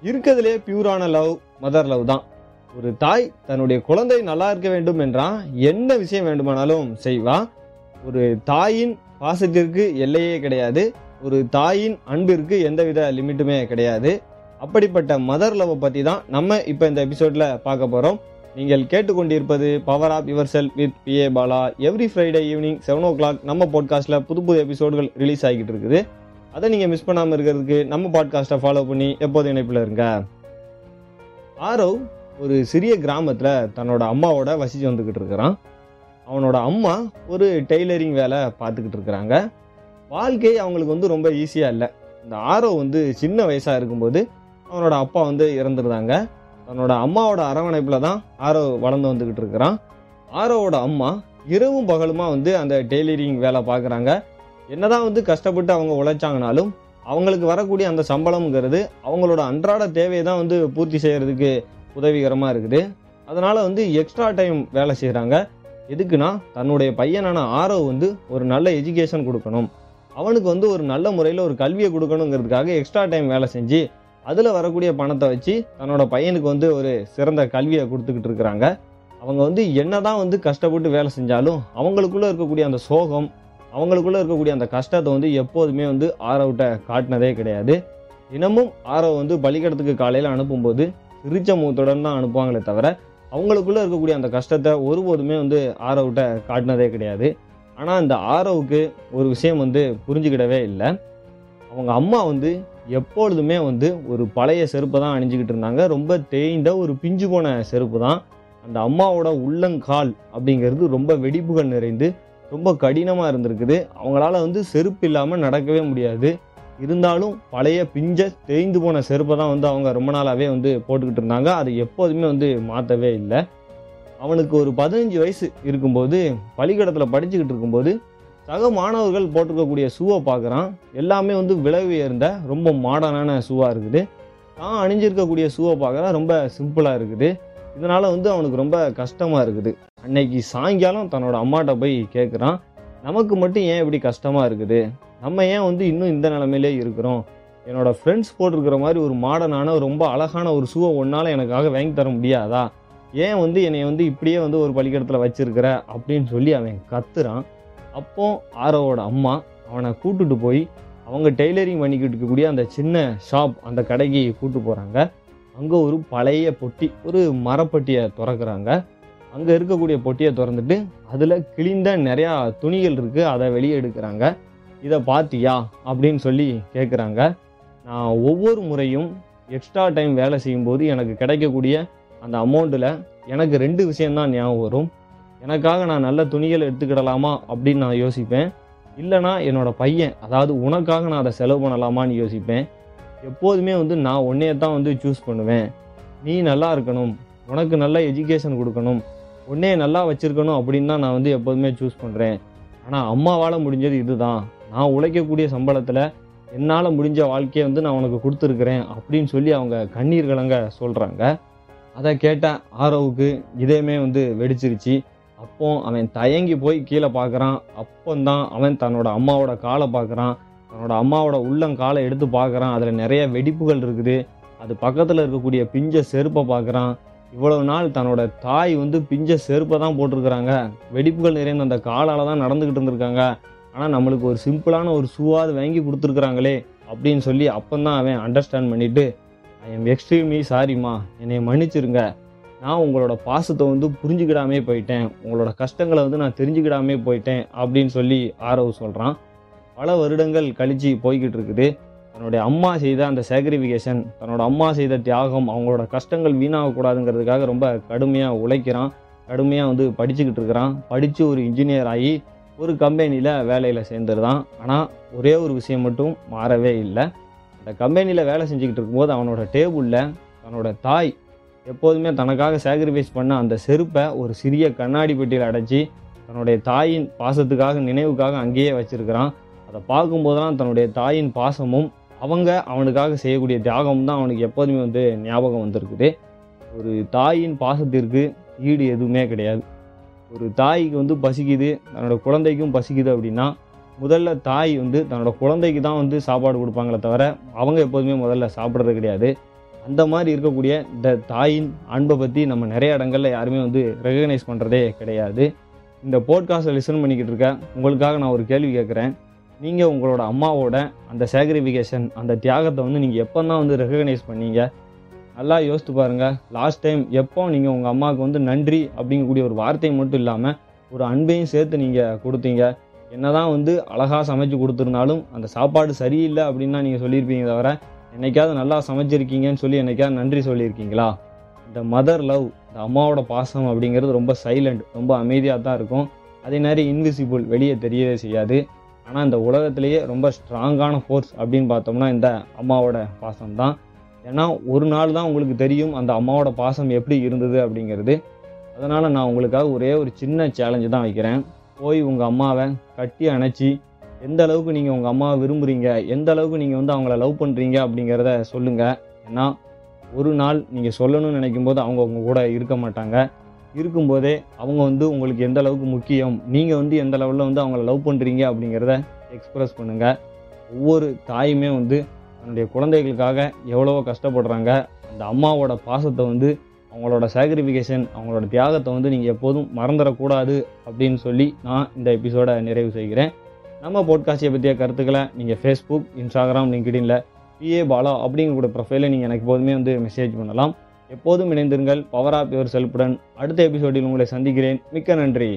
இருக்கிறதுலே பியூரான love mother love தான். ஒரு தாய் தன்னுடைய குழந்தை நல்லா இருக்க வேண்டும் என்றா என்ன விஷயம் வேண்டுமானாலும் செய்வா. ஒரு தாயின் பாசத்திற்கு எல்லையே கிடையாது. ஒரு தாயின் அன்பிற்கு எந்தவித லிமிட்டுமே கிடையாது. அப்படிப்பட்ட மதர் லவ் பற்றி தான் நம்ம இப்போ இந்த எபிசோட்ல பார்க்க போகிறோம். நீங்கள் கேட்டுக்கொண்டிருப்பது power of your self with PA Bala. Every Friday evening 7 o'clock நம்ம பாட்காஸ்ட்டில் புது எபிசோடுகள் ரிலீஸ் ஆகிட்டு இருக்குது. அதை நீங்கள் மிஸ் பண்ணாமல் இருக்கிறதுக்கு நம்ம பாட்காஸ்ட்டை ஃபாலோ பண்ணி எப்போது இணைப்பில் இருங்க. ஆரவ் ஒரு சிறிய கிராமத்தில் தன்னோட அம்மாவோட வசிச்சு வந்துக்கிட்டு இருக்கிறான். அவனோட அம்மா ஒரு டெய்லரிங் வேலை பார்த்துக்கிட்டு இருக்கிறாங்க. வாழ்க்கை அவங்களுக்கு ரொம்ப ஈஸியாக இல்லை. இந்த ஆரவ் சின்ன வயசாக இருக்கும்போது அவனோட அப்பா இறந்துருந்தாங்க. தன்னோட அம்மாவோட அரவணைப்பில் தான் ஆரவ் வளர்ந்து வந்துக்கிட்டு இருக்கிறான். ஆரவோட அம்மா இரவும் பகலுமா அந்த டெய்லரிங் வேலை பார்க்குறாங்க. என்னதான் கஷ்டப்பட்டு அவங்க உழைச்சாங்கனாலும் அவங்களுக்கு வரக்கூடிய அந்த சம்பளம்ங்கிறது அவங்களோட அன்றாட தேவையை தான் பூர்த்தி செய்கிறதுக்கு உதவிகரமாக இருக்குது. அதனால் எக்ஸ்ட்ரா டைம் வேலை செய்கிறாங்க. எதுக்குன்னா தன்னுடைய பையனான ஆரவ் ஒரு நல்ல எஜுகேஷன் கொடுக்கணும், அவனுக்கு ஒரு நல்ல முறையில் ஒரு கல்வியை கொடுக்கணுங்கிறதுக்காக எக்ஸ்ட்ரா டைம் வேலை செஞ்சு அதில் வரக்கூடிய பணத்தை வச்சு தன்னோட பையனுக்கு ஒரு சிறந்த கல்வியை கொடுத்துக்கிட்டு இருக்கிறாங்க. அவங்க என்னதான் கஷ்டப்பட்டு வேலை செஞ்சாலும் அவங்களுக்குள்ளே இருக்கக்கூடிய அந்த சோகம், அவங்களுக்குள்ளே இருக்கக்கூடிய அந்த கஷ்டத்தை எப்போதுமே ஆரவ்கிட்ட காட்டினதே கிடையாது. தினமும் ஆரவ் பள்ளிக்கூடத்துக்கு காலையில் அனுப்பும்போது சிரிச்ச முகத்துடன் தான் அனுப்புவாங்களே தவிர அவங்களுக்குள்ளே இருக்கக்கூடிய அந்த கஷ்டத்தை ஒருபோதுமே ஆரவ்கிட்ட காட்டினதே கிடையாது. ஆனால் இந்த ஆரவுக்கு ஒரு விஷயம் புரிஞ்சுக்கிடவே இல்லை. அவங்க அம்மா எப்பொழுதுமே ஒரு பழைய செருப்பை தான் அணிஞ்சிக்கிட்டு இருந்தாங்க. ரொம்ப தேய்ந்த ஒரு பிஞ்சு போன செருப்பு தான். அந்த அம்மாவோட உள்ளங்கால் அப்படிங்கிறது ரொம்ப வெடிப்புகள் நிறைந்து ரொம்ப கடினமாக இருந்திருக்குது. அவங்களால செருப்பு இல்லாமல் நடக்கவே முடியாது. இருந்தாலும் பழைய பிஞ்ச தேய்ந்து போன செருப்பை தான் அவங்க ரொம்ப நாளாகவே போட்டுக்கிட்டு இருந்தாங்க. அது எப்போதுமே மாற்றவே இல்லை. அவனுக்கு ஒரு 15 வயசு இருக்கும்போது பள்ளிக்கூடத்தில் படிச்சுக்கிட்டு இருக்கும்போது சக மாணவர்கள் போட்டிருக்கக்கூடிய ஷூவை பார்க்குறான். எல்லாமே விலை உயர்ந்த ரொம்ப மாடர்னான ஷூவாக இருக்குது. தான் அணிஞ்சிருக்கக்கூடிய ஷூவை பார்க்குறான், ரொம்ப சிம்பிளாக இருக்குது. இதனால் அவனுக்கு ரொம்ப கஷ்டமாக இருக்குது. அன்னைக்கு சாயங்காலம் தன்னோட அம்மாட்ட போய் கேட்குறான், நமக்கு மட்டும் ஏன் இப்படி கஷ்டமாக இருக்குது, நம்ம ஏன் இன்னும் இந்த நிலைமையிலே இருக்கிறோம், என்னோட ஃப்ரெண்ட்ஸ் போட்டிருக்கிற மாதிரி ஒரு மாடர்னான ரொம்ப அழகான ஒரு ஷூவை ஒன்றால் எனக்காக வாங்கி தர முடியாதா, ஏன் என்னை இப்படியே ஒரு பள்ளிக்கூடத்தில் வச்சிருக்கிற அப்படின்னு சொல்லி அவன் கத்துறான். அப்போ ஆரவோட அம்மா அவனை கூட்டுட்டு போய் அவங்க டெய்லரிங் பண்ணிக்கிட்டு இருக்கக்கூடிய அந்த சின்ன ஷாப், அந்த கடைக்கு கூட்டு போகிறாங்க. அங்கே ஒரு பழைய பொட்டி, ஒரு மரப்பட்டியை திறக்கிறாங்க. அங்கே இருக்கக்கூடிய பொட்டியை திறந்துட்டு அதில் கிழிந்த நிறையா துணிகள் இருக்குது, அதை வெளியே எடுக்கிறாங்க. இதை பார்த்தியா அப்படின்னு சொல்லி கேட்குறாங்க. நான் ஒவ்வொரு முறையும் எக்ஸ்ட்ரா டைம் வேலை செய்யும்போது எனக்கு கிடைக்கக்கூடிய அந்த அமௌண்ட்டில் எனக்கு 2 விஷயந்தான் ஞாபகம் வரும். எனக்காக நான் நல்ல துணிகள் எடுத்துக்கிடலாமா அப்படின்னு நான் யோசிப்பேன், இல்லைனா என்னோட பையன், அதாவது உனக்காக நான் அதை செலவு பண்ணலாமான்னு யோசிப்பேன். எப்போதுமே நான் உன்னையை தான் சூஸ் பண்ணுவேன். நீ நல்லா இருக்கணும், உனக்கு நல்ல எஜுகேஷன் கொடுக்கணும், உன்னையை நல்லா வச்சுருக்கணும் அப்படின்னு தான் நான் எப்போதுமே சூஸ் பண்ணுறேன். ஆனால் அம்மாவால் முடிஞ்சது இதுதான், நான் உழைக்கக்கூடிய சம்பளத்தில் என்னால் முடிஞ்ச வாழ்க்கையை நான் உனக்கு கொடுத்துருக்குறேன் அப்படின்னு சொல்லி அவங்க கண்ணீர் கலங்க சொல்கிறாங்க. அதை கேட்ட ஆரவுக்கு இதயமே வெடிச்சிருச்சு. அப்போ அவன் தயங்கி போய் கீழே பார்க்குறான். அப்போந்தான் அவன் தன்னோட அம்மாவோட காலை பார்க்குறான். தன்னோட அம்மாவோட உள்ளங்காலை எடுத்து பார்க்குறான். அதில் நிறைய வெடிப்புகள் இருக்குது. அது பக்கத்தில் இருக்கக்கூடிய பிஞ்ச செருப்பை பார்க்குறான். இவ்வளவு நாள் தன்னோட தாய் பிஞ்ச செருப்பை தான் போட்டிருக்கிறாங்க, வெடிப்புகள் நிறைந்த அந்த காலால் தான் நடந்துக்கிட்டு இருந்திருக்காங்க. ஆனால் நம்மளுக்கு ஒரு சிம்பிளான ஒரு ஷூவாவது வாங்கி கொடுத்துருக்குறாங்களே அப்படின்னு சொல்லி அப்போந்தான் அவன் அண்டர்ஸ்டாண்ட் பண்ணிவிட்டு, ஐ எம் எக்ஸ்ட்ரீம்லி சாரிம்மா, என்னை மன்னிச்சிருங்க, நான் உங்களோட பாசத்தை புரிஞ்சுக்கிடாமே போயிட்டேன், உங்களோட கஷ்டங்களை நான் தெரிஞ்சுக்கிடாமே போயிட்டேன் அப்படின்னு சொல்லி ஆரவ் சொல்கிறான். பல வருடங்கள் கழிச்சு போய்கிட்டு இருக்குது. தன்னுடைய அம்மா செய்த அந்த சாக்ரிஃபிகேஷன், தன்னோட அம்மா செய்த தியாகம், அவங்களோட கஷ்டங்கள் வீணாகக்கூடாதுங்கிறதுக்காக ரொம்ப கடுமையாக உழைக்கிறான். கடுமையாக படிச்சுக்கிட்டு இருக்கிறான். படித்து ஒரு இன்ஜினியர் ஆகி ஒரு கம்பெனியில் வேலையில் சேர்ந்துருதான். ஆனால் ஒரே ஒரு விஷயம் மட்டும் மாறவே இல்லை. அந்த கம்பெனியில் வேலை செஞ்சுக்கிட்டு இருக்கும்போது அவனோட டேபிளில் தன்னோட தாய் எப்போதுமே தனக்காக சாக்ரிஃபைஸ் பண்ண அந்த செருப்பை ஒரு சிறிய கண்ணாடி பெட்டியில் அடைச்சி தன்னுடைய தாயின் பாசத்துக்காக நினைவுக்காக அங்கேயே வச்சிருக்கிறான். அதை பார்க்கும்போதெல்லாம் தன்னுடைய தாயின் பாசமும் அவங்க அவனுக்காக செய்யக்கூடிய தியாகமும் தான் அவனுக்கு எப்போதுமே ஞாபகம் வந்திருக்குது. ஒரு தாயின் பாசத்திற்கு ஈடு எதுவுமே கிடையாது. ஒரு தாய்க்கு பசிக்குது, தன்னோட குழந்தைக்கும் பசிக்குது அப்படின்னா முதல்ல தாய் தன்னோட குழந்தைக்கு தான் சாப்பாடு கொடுப்பாங்களே தவிர அவங்க எப்போதுமே முதல்ல சாப்பிட்றது கிடையாது. அந்த மாதிரி இருக்கக்கூடிய இந்த தாயின் அன்பை பற்றி நம்ம நிறைய இடங்கள்ல யாருமே வந்து ரெகக்னைஸ் பண்ணுறதே கிடையாது. இந்த போட்காஸ்ட்டை லிசன் பண்ணிக்கிட்டு இருக்க உங்களுக்காக நான் ஒரு கேள்வி கேட்குறேன். நீங்கள் உங்களோட அம்மாவோட அந்த சாக்ரிஃபிகேஷன், அந்த தியாகத்தை வந்து நீங்கள் எப்போ தான் வந்து ரெகக்னைஸ் பண்ணீங்க? நல்லா யோசித்து பாருங்கள். லாஸ்ட் டைம் எப்போ நீங்கள் உங்கள் அம்மாவுக்கு வந்து நன்றி அப்படிங்கக்கூடிய ஒரு வார்த்தை மட்டும் இல்லாமல் ஒரு அன்பையும் சேர்த்து நீங்கள் கொடுத்தீங்க? என்னதான் வந்து அழகாக சமைச்சு கொடுத்துருந்தாலும் அந்த சாப்பாடு சரியில்லை அப்படின்னு தான் நீங்கள் சொல்லியிருப்பீங்க தவிர, என்னைக்காவது நல்லா சமைச்சிருக்கீங்கன்னு சொல்லி என்னைக்காவது நன்றி சொல்லியிருக்கீங்களா? இந்த மதர் லவ், இந்த அம்மாவோட பாசம் அப்படிங்கிறது ரொம்ப சைலண்ட், ரொம்ப அமைதியாக தான் இருக்கும். அதே மாதிரி இன்விசிபிள், வெளியே தெரியவே செய்யாது. ஆனால் இந்த உலகத்திலேயே ரொம்ப ஸ்ட்ராங்கான ஃபோர்ஸ் அப்படின்னு பார்த்தோம்னா இந்த அம்மாவோட பாசம் தான். ஏன்னா ஒரு நாள் தான் உங்களுக்கு தெரியும் அந்த அம்மாவோட பாசம் எப்படி இருந்தது அப்படிங்கிறது. அதனால் நான் உங்களுக்காக ஒரே ஒரு சின்ன சேலஞ்சு தான் வைக்கிறேன். போய் உங்கள் அம்மாவை கட்டி அணைச்சி எந்த அளவுக்கு நீங்கள் உங்கள் அம்மாவை விரும்புகிறீங்க, எந்த அளவுக்கு நீங்கள் வந்து அவங்கள லவ் பண்ணுறீங்க அப்படிங்கிறத சொல்லுங்கள். ஏன்னா ஒரு நாள் நீங்கள் சொல்லணும்னு நினைக்கும் போது அவங்க உங்க கூட இருக்க மாட்டாங்க. இருக்கும்போதே அவங்க வந்து உங்களுக்கு எந்த அளவுக்கு முக்கியம், நீங்கள் வந்து எந்த லெவலில் வந்து அவங்கள லவ் பண்ணுறீங்க அப்படிங்கிறத எக்ஸ்ப்ரெஸ் பண்ணுங்கள். ஒவ்வொரு தாயுமே வந்து தன்னுடைய குழந்தைகளுக்காக எவ்வளவோ கஷ்டப்படுறாங்க. அந்த அம்மாவோட பாசத்தை வந்து, அவங்களோட சாக்ரிஃபிகேஷன், அவங்களோட தியாகத்தை வந்து நீங்கள் எப்போதும் மறந்துடக்கூடாது அப்படின்னு சொல்லி நான் இந்த எபிசோடை நிறைவு செய்கிறேன். நம்ம போட்காஸ்ட்டை பற்றிய கருத்துக்களை நீங்கள் ஃபேஸ்புக், இன்ஸ்டாகிராம், லிங்க்டின்ல PA பாலா அப்படிங்கக்கூடிய ப்ரொஃபைலை நீங்கள் எனக்கு எப்போதுமே வந்து மெசேஜ் பண்ணலாம். எப்போதும் இணைந்திருங்கள் பவர் ஆப் யுவர் செல்ஃபுடன். அடுத்த எபிசோடில் உங்களை சந்திக்கிறேன். மிக்க நன்றி.